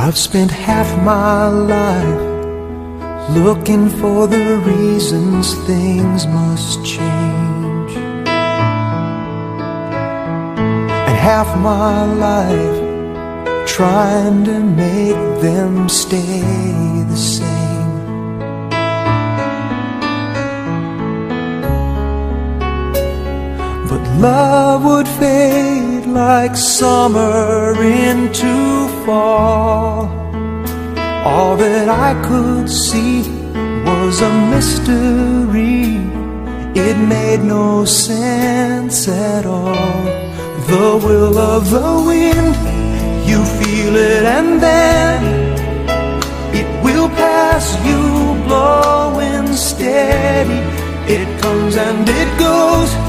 I've spent half my life looking for the reasons things must change, and half my life trying to make them stay the same. But love would fade like summer into fall. All that I could see was a mystery. It made no sense at all. The will of the wind, you feel it and then it will pass you, blowing steady. It comes and it goes.